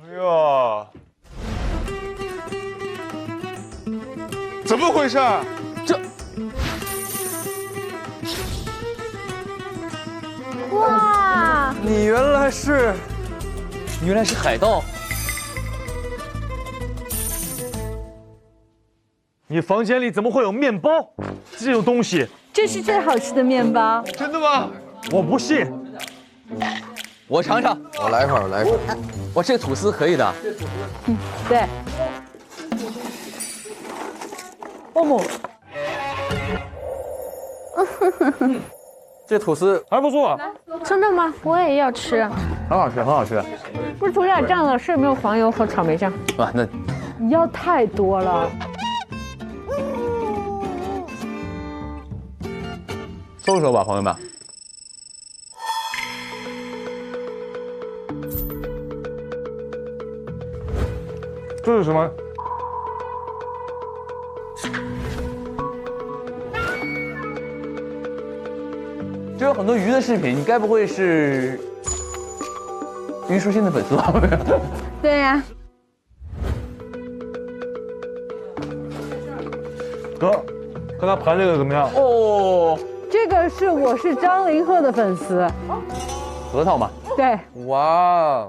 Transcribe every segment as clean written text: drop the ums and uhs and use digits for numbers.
哎呦，怎么回事？这，哇，你原来是海盗。你房间里怎么会有面包这种东西？这是最好吃的面包。真的吗？我不信。我尝尝，我来一块，我来一块。哇，这个吐司可以的。对。欧姆，这吐司还不错，真的吗？我也要吃。很好吃，很好吃。不是涂点酱了，是没有黄油和草莓酱。哇，那你要太多了。收手吧，朋友们。这是什么？这有很多鱼的视频，你该不会是虞书欣的粉丝吧？对呀。哥，看他盘这个怎么样？哦，这个是我是张凌赫的粉丝。核桃嘛。对，哇，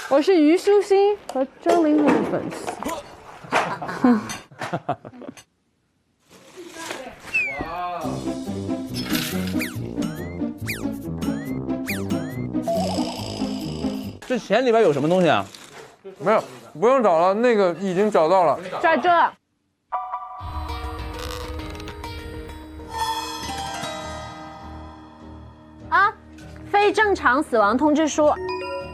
我是虞书欣和张凌赫的粉丝。这钱里边有什么东西啊？没有，不用找了，那个已经找到了。在这。啊，非正常死亡通知书。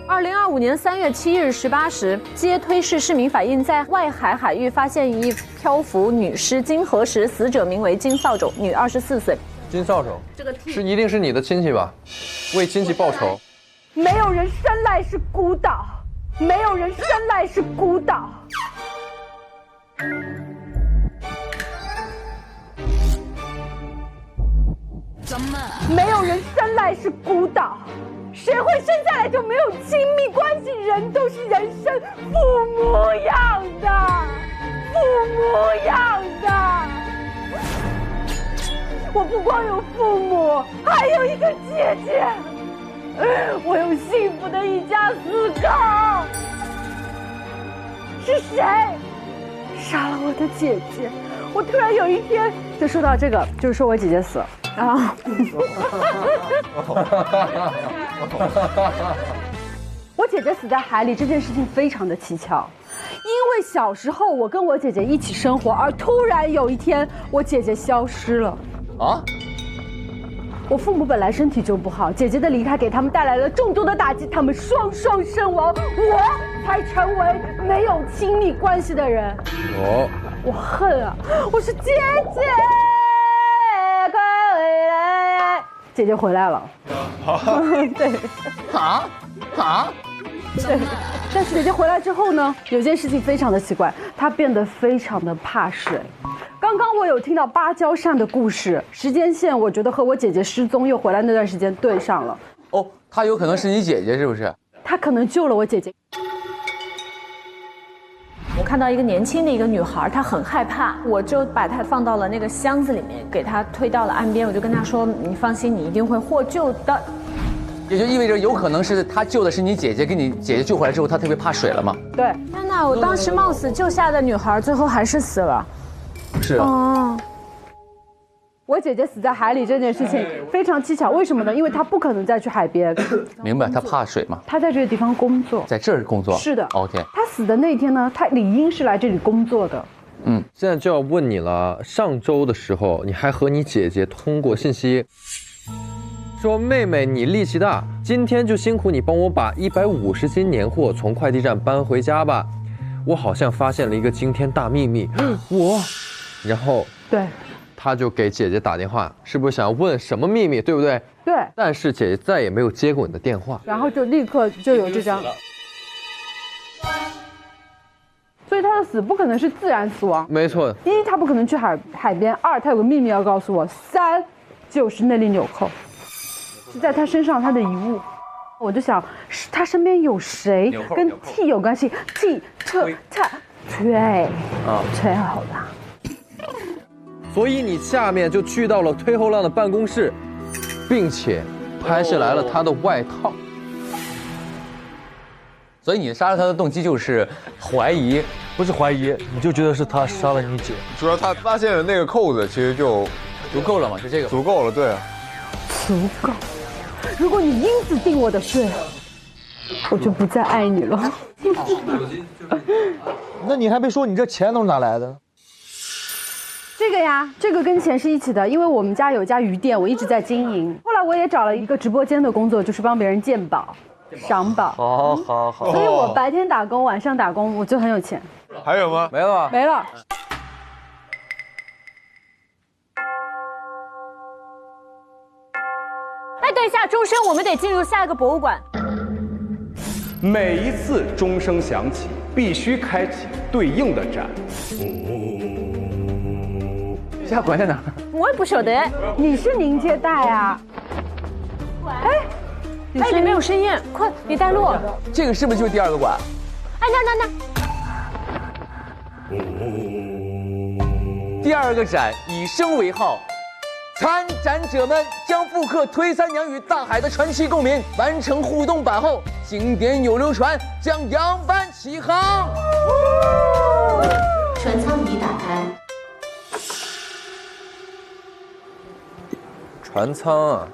2025年3月7日18时，接推市市民反映，在外海海域发现一漂浮女尸，经核实，死者名为金扫帚，女24岁。金扫帚，这个一定是你的亲戚吧？为亲戚报仇。没有人生来是孤岛，没有人生来是孤岛。没有人生来是孤岛，谁会生下来就没有亲密关系？人都是人生父母养的，父母养的。我不光有父母，还有一个姐姐。我有幸福的一家4口。是谁杀了我的姐姐？我突然有一天就说到这个，就是说我姐姐死了啊。我姐姐死在海里这件事情非常的蹊跷，因为小时候我跟我姐姐一起生活，而突然有一天我姐姐消失了。啊？我父母本来身体就不好，姐姐的离开给他们带来了重度的打击，他们双双身亡，我才成为没有亲密关系的人。哦，我恨啊！我是姐姐，快回来！姐姐回来了。对。对。但是姐姐回来之后呢，有件事情非常的奇怪，她变得非常的怕水。刚刚我有听到芭蕉扇的故事，时间线我觉得和我姐姐失踪又回来那段时间对上了。哦，她有可能是你姐姐，是不是？她可能救了我姐姐。我看到一个年轻的一个女孩，她很害怕，我就把她放到了那个箱子里面，给她推到了岸边，我就跟她说：“你放心，你一定会获救的。”也就意味着有可能是她救的是你姐姐，给你姐姐救回来之后，她特别怕水了嘛？对。天哪，我当时冒死救下的女孩，最后还是死了。是啊。哦。我姐姐死在海里这件事情非常蹊跷，为什么呢？因为她不可能再去海边。明白，她怕水嘛？她在这个地方工作，在这儿工作。是的。OK。她死的那一天呢，她理应是来这里工作的。现在就要问你了，上周的时候你还和你姐姐通过信息，说妹妹你力气大，今天就辛苦你帮我把150斤年货从快递站搬回家吧。我好像发现了一个惊天大秘密，然后对。他就给姐姐打电话，是不是想要问什么秘密，对不对？对。但是姐姐再也没有接过你的电话，然后就立刻就有这张，所以他的死不可能是自然死亡。没错，一他不可能去海边，二他有个秘密要告诉我，三就是那粒纽扣是在他身上他的遗物。我就想，他身边有谁跟 T 有关系 ？T 推啊，推好的。所以你下面就去到了推后浪的办公室，并且拍下来了他的外套。所以你杀了他的动机就是怀疑，不是怀疑，你就觉得是他杀了你姐。主要他发现了那个扣子，其实就足够了嘛？就这个足够了，对啊。足够。如果你因此定我的罪，我就不再爱你了。那你还没说你这钱都是哪来的？这个呀，这个跟钱是一起的，因为我们家有家鱼店，我一直在经营。后来我也找了一个直播间的工作，就是帮别人鉴宝、赏宝。好。所以我白天打工，晚上打工，我就很有钱。还有吗？没了吧？没了。哎，等一下，钟声，我们得进入下一个博物馆。每一次钟声响起，必须开启对应的展。下馆在哪？我也不晓得。你是宁接带啊？哎，哎，里面有声音，快，你带路。这个是不是就是第二个馆？哎，那。第二个展以声为号，参展者们将复刻推三娘与大海的传奇共鸣，完成互动版后，经典有流传，将扬帆起航。船舱已打开。船舱啊，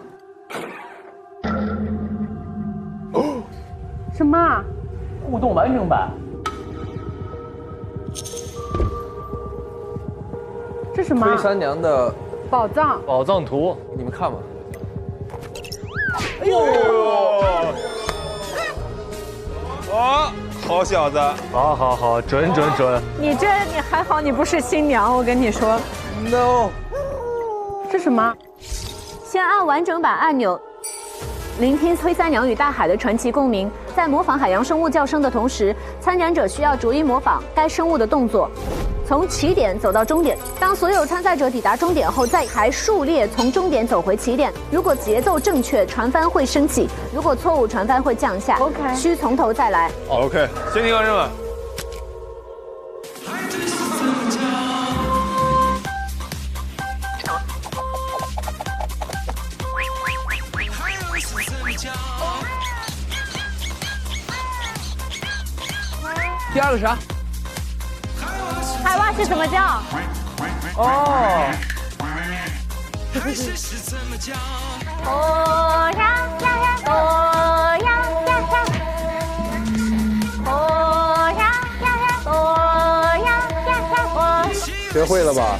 什么啊？互动完整版。这什么啊？推三娘的宝藏。宝藏图，你们看吧。哎呦！哦，好小子！好，准。你还好，你不是新娘，我跟你说。 No。这什么？先按完整版按钮，聆听推三娘与大海的传奇共鸣。在模仿海洋生物叫声的同时，参展者需要逐一模仿该生物的动作，从起点走到终点。当所有参赛者抵达终点后，再排数列从终点走回起点。如果节奏正确，船帆会升起；如果错误，船帆会降下。 OK 需从头再来。 OK， 先听完声吧。 第二个啥？海蛙是怎么叫？哦，哦呀呀呀，哦呀呀呀，哦呀呀呀，哦呀呀呀，哦。学会了吧？